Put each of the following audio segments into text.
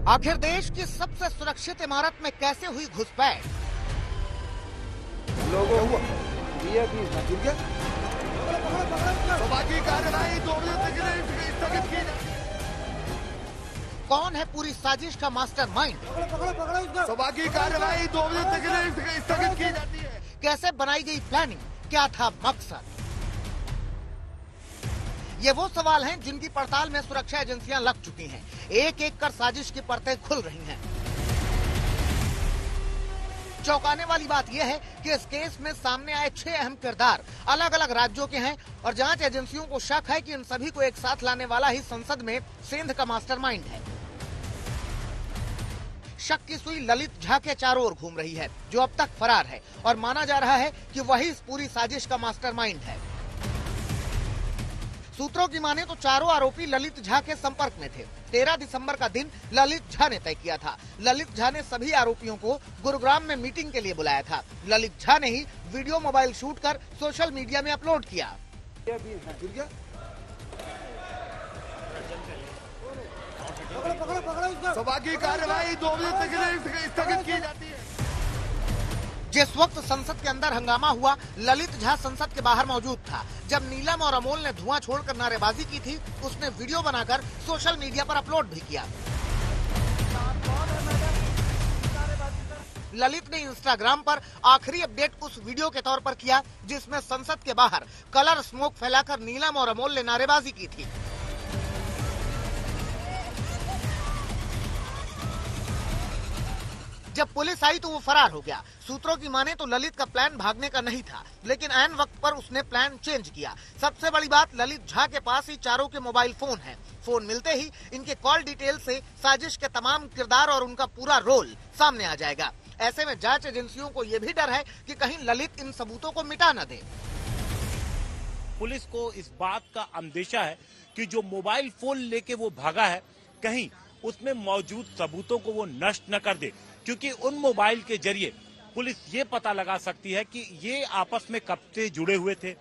आखिर देश की सबसे सुरक्षित इमारत में कैसे हुई घुसपैठ? लोगों को गिर गया। बाकी कार्रवाई 2 बजे तक स्थगित की जाती है। कौन है पूरी साजिश का मास्टरमाइंड? बाकी कार्रवाई 2 बजे तक स्थगित की जाती है। कैसे बनाई गई प्लानिंग? क्या था मकसद? ये वो सवाल हैं जिनकी पड़ताल में सुरक्षा एजेंसियां लग चुकी हैं। एक एक कर साजिश की परतें खुल रही हैं। चौंकाने वाली बात यह है कि इस केस में सामने आए 6 अहम किरदार अलग अलग राज्यों के हैं और जांच एजेंसियों को शक है कि इन सभी को एक साथ लाने वाला ही संसद में सेंध का मास्टरमाइंड है। शक की सुई ललित झा के चारों ओर घूम रही है, जो अब तक फरार है और माना जा रहा है कि वही इस पूरी साजिश का मास्टरमाइंड है। सूत्रों की माने तो चारों आरोपी ललित झा के संपर्क में थे। 13 दिसंबर का दिन ललित झा ने तय किया था। ललित झा ने सभी आरोपियों को गुरुग्राम में मीटिंग के लिए बुलाया था। ललित झा ने ही वीडियो मोबाइल शूट कर सोशल मीडिया में अपलोड किया। बाकी कार्रवाई 2 बजे तक स्थगित की जाती है। जिस वक्त संसद के अंदर हंगामा हुआ, ललित झा संसद के बाहर मौजूद था। जब नीलम और अमोल ने धुआं छोड़कर नारेबाजी की थी, उसने वीडियो बनाकर सोशल मीडिया पर अपलोड भी किया। ललित ने इंस्टाग्राम पर आखिरी अपडेट उस वीडियो के तौर पर किया जिसमें संसद के बाहर कलर स्मोक फैलाकर नीलम और अमोल ने नारेबाजी की थी। जब पुलिस आई तो वो फरार हो गया। सूत्रों की माने तो ललित का प्लान भागने का नहीं था, लेकिन ऐन वक्त पर उसने प्लान चेंज किया। सबसे बड़ी बात, ललित झा के पास ही चारों के मोबाइल फोन हैं। फोन मिलते ही इनके कॉल डिटेल से साजिश के तमाम किरदार और उनका पूरा रोल सामने आ जाएगा। ऐसे में जांच एजेंसियों को ये भी डर है कि कहीं ललित इन सबूतों को मिटा न दे। पुलिस को इस बात का अंदेशा है कि जो मोबाइल फोन लेके वो भागा है, कहीं उसमें मौजूद सबूतों को वो नष्ट न कर दे, क्योंकि उन मोबाइल के जरिए पुलिस ये पता लगा सकती है कि ये आपस में कब से जुड़े हुए थे,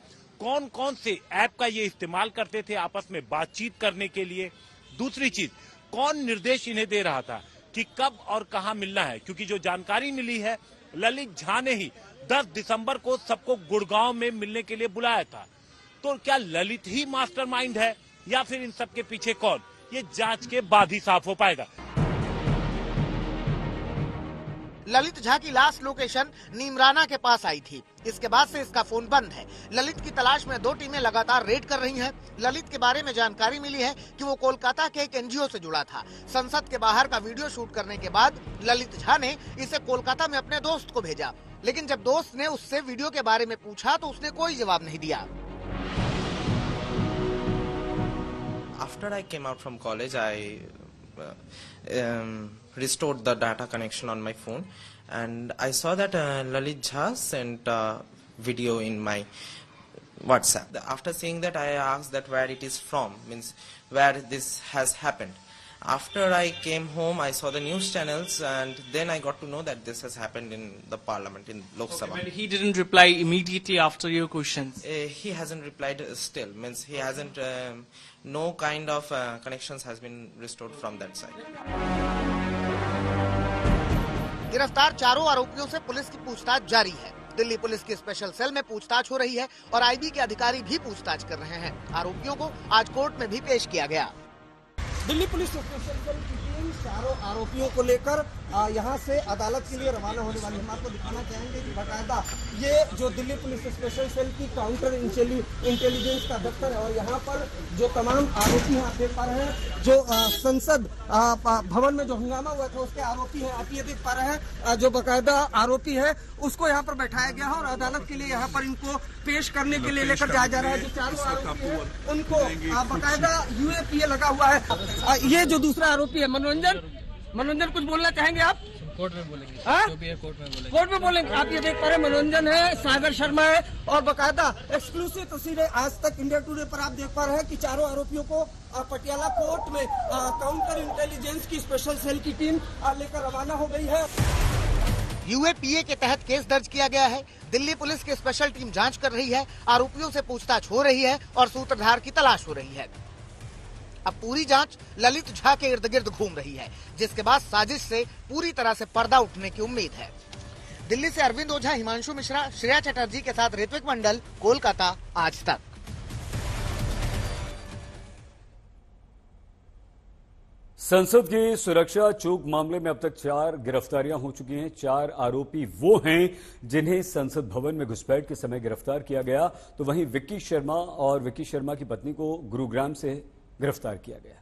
कौन कौन से ऐप का ये इस्तेमाल करते थे आपस में बातचीत करने के लिए। दूसरी चीज, कौन निर्देश इन्हें दे रहा था कि कब और कहां मिलना है, क्योंकि जो जानकारी मिली है, ललित झा ने ही 10 दिसंबर को सबको गुड़गांव में मिलने के लिए बुलाया था। तो क्या ललित ही मास्टरमाइंड है या फिर इन सबके पीछे कौन, ये जांच के बाद ही साफ हो पाएगा। ललित झा की लास्ट लोकेशन नीमराना के पास आई थी। इसके बाद से इसका फोन बंद है। ललित की तलाश में 2 टीमें लगातार रेड कर रही हैं। ललित के बारे में जानकारी मिली है कि वो कोलकाता के एक एनजीओ से जुड़ा था। संसद के बाहर का वीडियो शूट करने के बाद ललित झा ने इसे कोलकाता में अपने दोस्त को भेजा, लेकिन जब दोस्त ने उससे वीडियो के बारे में पूछा तो उसने कोई जवाब नहीं दिया। After I came out from college, I restored the data connection on my phone, and I saw that Lalit Jha sent a video in my WhatsApp. After seeing that, I asked that where it is from, means where this has happened. After I came home, I saw the news channels, and then I got to know that this has happened in the parliament, in Lok Sabha. Okay, but he didn't reply immediately after your questions. He hasn't replied still, means he hasn't, no kind of connections has been restored from that side. गिरफ्तार चारों आरोपियों से police की पूछताछ जारी है। Delhi police की special cell में पूछताछ हो रही है और आईबी के अधिकारी भी पूछताछ कर रहे हैं। आरोपियों को आज कोर्ट में भी पेश किया गया। दिल्ली पुलिस स्पेशल सेल की टीम चारों आरोपियों को लेकर यहाँ से अदालत के लिए रवाना होने वाली। हम आपको दिखाना चाहेंगे कि बाकायदा ये जो दिल्ली पुलिस स्पेशल सेल की काउंटर इंटेलिजेंस का दफ्तर है और यहाँ पर जो तमाम आरोपी हैं आप देख पा रहे हैं, जो संसद भवन में जो हंगामा हुआ था उसके आरोपी हैं। आप ये देख पा रहे हैं, जो बाकायदा आरोपी है उसको यहाँ पर बैठाया गया है और अदालत के लिए यहाँ पर इनको पेश करने के लिए लेकर जाया जा रहा है। जो चारों आरोपी हैं उनको बाकायदा यूएपीए लगा हुआ है। ये जो दूसरा आरोपी है मनोरंजन, कुछ बोलना चाहेंगे आप? कोर्ट में बोलेंगे, जो भी है कोर्ट में बोलेंगे। कोर्ट में बोलेंगे। आप ये देख पा रहे मनोरंजन है, सागर शर्मा है और बाकायदा एक्सक्लूसिव तस्वीरें आज तक इंडिया टुडे पर आप देख पा रहे हैं कि चारों आरोपियों को पटियाला कोर्ट में काउंटर इंटेलिजेंस की स्पेशल सेल की टीम लेकर रवाना हो गई है। यूएपीए के तहत केस दर्ज किया गया है। दिल्ली पुलिस की स्पेशल टीम जांच कर रही है। आरोपियों से पूछताछ हो रही है और सूत्रधार की तलाश हो रही है। अब पूरी जांच ललित झा के इर्द गिर्द घूम रही है, जिसके बाद साजिश से पूरी तरह से पर्दा उठने की उम्मीद है। दिल्ली से अरविंद ओझा, हिमांशु मिश्रा, श्रेया चटर्जी के साथ ऋत्विक मंडल, कोलकाता, आज तक। संसद की सुरक्षा चूक मामले में अब तक 4 गिरफ्तारियां हो चुकी हैं। 4 आरोपी वो हैं जिन्हें संसद भवन में घुसपैठ के समय गिरफ्तार किया गया, तो वहीं विक्की शर्मा और विक्की शर्मा की पत्नी को गुरुग्राम से गिरफ्तार किया गया।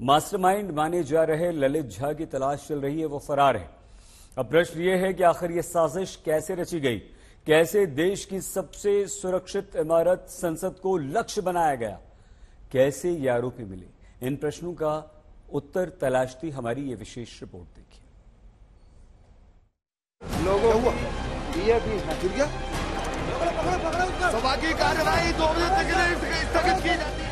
मास्टरमाइंड माने जा रहे ललित झा की तलाश चल रही है, वो फरार है। अब प्रश्न ये है कि आखिर ये साजिश कैसे रची गई, कैसे देश की सबसे सुरक्षित इमारत संसद को लक्ष्य बनाया गया, कैसे ये आरोपी मिले? इन प्रश्नों का उत्तर तलाशती हमारी ये विशेष रिपोर्ट देखिए। लोगों को सभा की कार्यवाही 2 बजे तक के लिए स्थगित की जाती है।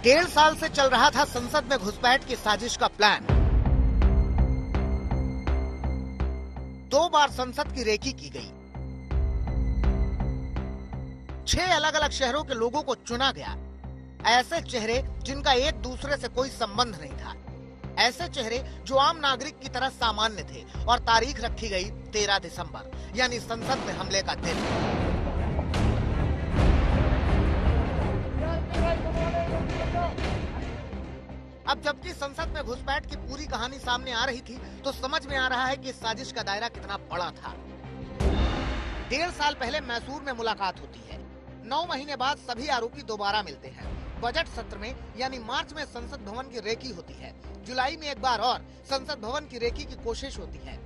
1.5 साल से चल रहा था संसद में घुसपैठ की साजिश का प्लान। 2 बार संसद की रेकी की गई। 6 अलग अलग शहरों के लोगों को चुना गया। ऐसे चेहरे जिनका एक दूसरे से कोई संबंध नहीं था, ऐसे चेहरे जो आम नागरिक की तरह सामान्य थे, और तारीख रखी गई 13 दिसंबर, यानी संसद में हमले का दिन। अब जबकि संसद में घुसपैठ की पूरी कहानी सामने आ रही थी, तो समझ में आ रहा है कि साजिश का दायरा कितना बड़ा था। 1.5 साल पहले मैसूर में मुलाकात होती है। 9 महीने बाद सभी आरोपी दोबारा मिलते हैं। बजट सत्र में यानी मार्च में संसद भवन की रेकी होती है। जुलाई में एक बार और संसद भवन की रेकी की कोशिश होती है।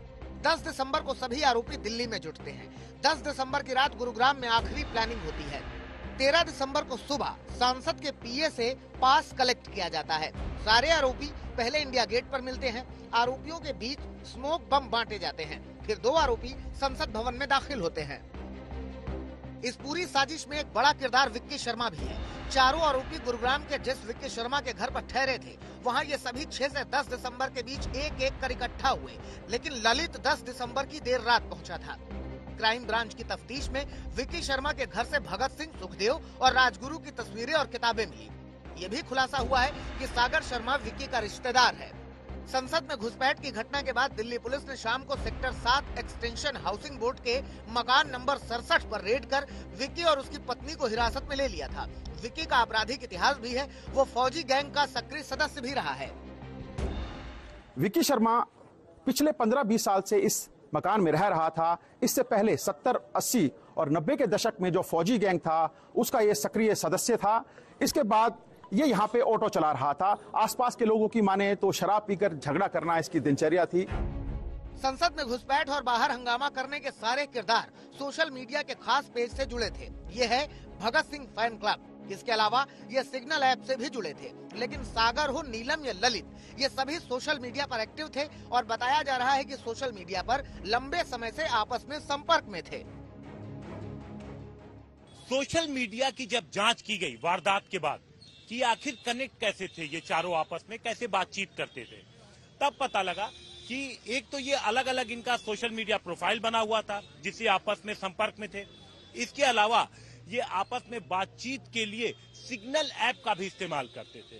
10 दिसंबर को सभी आरोपी दिल्ली में जुटते हैं। 10 दिसंबर की रात गुरुग्राम में आखिरी प्लानिंग होती है। 13 दिसंबर को सुबह सांसद के पीए से पास कलेक्ट किया जाता है। सारे आरोपी पहले इंडिया गेट पर मिलते हैं। आरोपियों के बीच स्मोक बम बांटे जाते हैं। फिर 2 आरोपी संसद भवन में दाखिल होते हैं। इस पूरी साजिश में एक बड़ा किरदार विक्की शर्मा भी है। चारों आरोपी गुरुग्राम के जिस विक्की शर्मा के घर पर ठहरे थे, वहां ये सभी 6 से 10 दिसंबर के बीच एक कर इकट्ठा हुए, लेकिन ललित 10 दिसंबर की देर रात पहुंचा था। क्राइम ब्रांच की तफ्तीश में विक्की शर्मा के घर से भगत सिंह, सुखदेव और राजगुरु की तस्वीरें और किताबें मिली। ये भी खुलासा हुआ है कि सागर शर्मा विक्की का रिश्तेदार है। संसद में घुसपैठ की घटना के बाद दिल्ली पुलिस ने शाम को सेक्टर 7 एक्सटेंशन हाउसिंग बोर्ड के मकान नंबर 67 पर रेड कर विक्की और उसकी पत्नी को हिरासत में ले लिया था। विक्की का आपराधिक इतिहास भी है। वो फौजी गैंग का सक्रिय सदस्य भी रहा है। विक्की शर्मा पिछले 15-20 साल से इस मकान में रह रहा था। इससे पहले 70, 80 और 90 के दशक में जो फौजी गैंग था, उसका ये सक्रिय सदस्य था। इसके बाद ये यहाँ पे ऑटो चला रहा था। आसपास के लोगों की माने तो शराब पीकर झगड़ा करना इसकी दिनचर्या थी। संसद में घुसपैठ और बाहर हंगामा करने के सारे किरदार सोशल मीडिया के खास पेज से जुड़े थे। ये है भगत सिंह फैन क्लब। इसके अलावा ये सिग्नल ऐप से भी जुड़े थे। लेकिन सागर हो, नीलम या ललित, ये सभी सोशल मीडिया पर एक्टिव थे और बताया जा रहा है कि सोशल मीडिया पर लंबे समय से आपस में संपर्क में थे। सोशल मीडिया की जब जांच की गई वारदात के बाद कि आखिर कनेक्ट कैसे थे ये चारों, आपस में कैसे बातचीत करते थे, तब पता लगा कि एक तो ये अलग अलग इनका सोशल मीडिया प्रोफाइल बना हुआ था जिससे आपस में संपर्क में थे। इसके अलावा ये आपस में बातचीत के लिए सिग्नल ऐप का भी इस्तेमाल करते थे।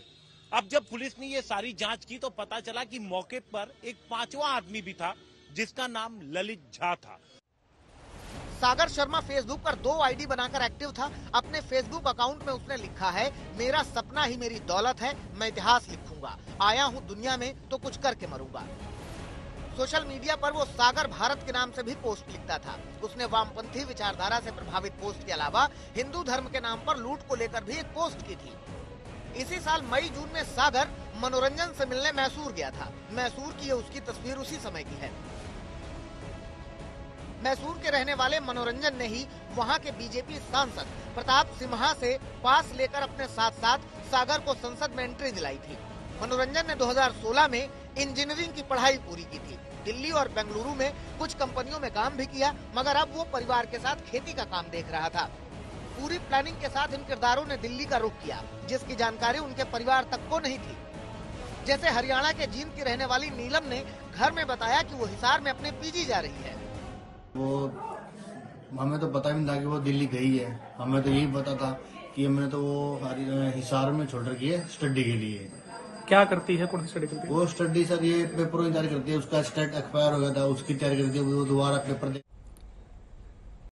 अब जब पुलिस ने ये सारी जांच की तो पता चला कि मौके पर एक 5वां आदमी भी था जिसका नाम ललित झा था। सागर शर्मा फेसबुक पर 2 आईडी बनाकर एक्टिव था। अपने फेसबुक अकाउंट में उसने लिखा है, मेरा सपना ही मेरी दौलत है, मैं इतिहास लिखूंगा, आया हूं दुनिया में तो कुछ करके मरूंगा। सोशल मीडिया पर वो सागर भारत के नाम से भी पोस्ट लिखता था। उसने वामपंथी विचारधारा से प्रभावित पोस्ट के अलावा हिंदू धर्म के नाम पर लूट को लेकर भी एक पोस्ट की थी। इसी साल मई-जून में सागर मनोरंजन से मिलने मैसूर गया था। मैसूर की ये उसकी तस्वीर उसी समय की है। मैसूर के रहने वाले मनोरंजन ने ही वहां के बीजेपी सांसद प्रताप सिम्हा से पास लेकर अपने साथ साथ सागर को संसद में एंट्री दिलाई थी। मनोरंजन ने 2016 में इंजीनियरिंग की पढ़ाई पूरी की थी। दिल्ली और बेंगलुरु में कुछ कंपनियों में काम भी किया, मगर अब वो परिवार के साथ खेती का काम देख रहा था। पूरी प्लानिंग के साथ इन किरदारों ने दिल्ली का रुख किया, जिसकी जानकारी उनके परिवार तक को नहीं थी। जैसे हरियाणा के जींद की रहने वाली नीलम ने घर में बताया कि वो हिसार में अपने पीजी जा रही है। वो हमें तो पता भी नहीं था कि वो दिल्ली गई है। हमें तो यही पता था कि हमने तो वो हिसार में छोड़ रखी है स्टडी के लिए। क्या करती है? कौन सी स्टडी करती है? वो स्टडी सर ये पेपरों की तैयारी करती है, उसका स्टेट एक्सपायर हो गया था, उसकी तैयारी करती है, वो दोबारा पेपर दे